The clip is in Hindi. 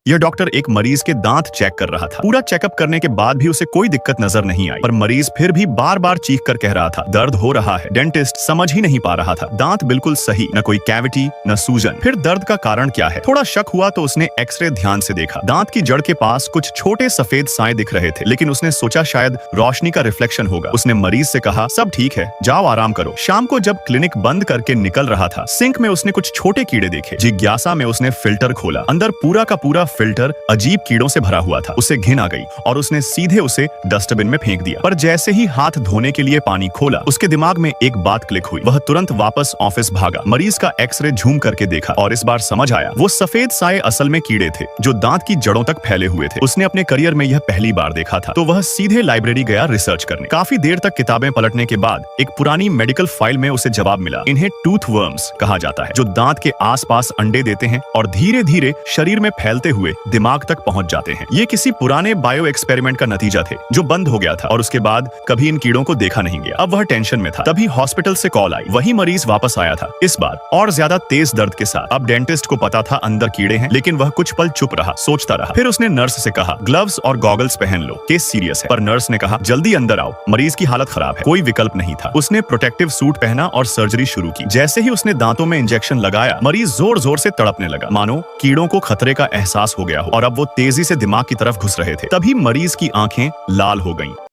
यह डॉक्टर एक मरीज के दांत चेक कर रहा था। पूरा चेकअप करने के बाद भी उसे कोई दिक्कत नजर नहीं आई, पर मरीज फिर भी बार बार चीख कर कह रहा था दर्द हो रहा है। डेंटिस्ट समझ ही नहीं पा रहा था, दांत बिल्कुल सही, न कोई कैविटी न सूजन। फिर दर्द का कारण क्या है? थोड़ा शक हुआ तो उसने एक्सरे ध्यान से देखा। दांत की जड़ के पास कुछ छोटे सफेद साए दिख रहे थे, लेकिन उसने सोचा शायद रोशनी का रिफ्लेक्शन होगा। उसने मरीज से कहा सब ठीक है, जाओ आराम करो। शाम को जब क्लिनिक बंद करके निकल रहा था, सिंक में उसने कुछ छोटे कीड़े देखे। जिज्ञासा में उसने फिल्टर खोला। अंदर पूरा का पूरा फिल्टर अजीब कीड़ों से भरा हुआ था। उसे घिन आ गई और उसने सीधे उसे डस्टबिन में फेंक दिया। पर जैसे ही हाथ धोने के लिए पानी खोला, उसके दिमाग में एक बात क्लिक हुई। वह तुरंत वापस ऑफिस भागा। मरीज का एक्सरे झूम करके देखा और इस बार समझ आया, वो सफेद साए असल में कीड़े थे जो दांत की जड़ों तक फैले हुए थे। उसने अपने करियर में यह पहली बार देखा था, तो वह सीधे लाइब्रेरी गया रिसर्च करने। काफी देर तक किताबें पलटने के बाद एक पुरानी मेडिकल फाइल में उसे जवाब मिला। इन्हें टूथ वर्म्स कहा जाता है, जो दांत के आसपास अंडे देते हैं और धीरे धीरे शरीर में फैलते हुए दिमाग तक पहुंच जाते हैं। ये किसी पुराने बायो एक्सपेरिमेंट का नतीजा थे जो बंद हो गया था और उसके बाद कभी इन कीड़ों को देखा नहीं गया। अब वह टेंशन में था। तभी हॉस्पिटल से कॉल आई। वही मरीज वापस आया था, इस बार और ज्यादा तेज दर्द के साथ। अब डेंटिस्ट को पता था अंदर कीड़े हैं, लेकिन वह कुछ पल चुप रहा, सोचता रहा। फिर उसने नर्स से कहा ग्लव्स और गॉगल्स पहन लो, केस सीरियस है। पर नर्स ने कहा जल्दी अंदर आओ, मरीज की हालत खराब है। कोई विकल्प नहीं था। उसने प्रोटेक्टिव सूट पहना और सर्जरी शुरू की। जैसे ही उसने दांतों में इंजेक्शन लगाया, मरीज जोर जोर से तड़पने लगा, मानो कीड़ों को खतरे का एहसास हो गया हो और अब वो तेजी से दिमाग की तरफ घुस रहे थे। तभी मरीज की आंखें लाल हो गईं।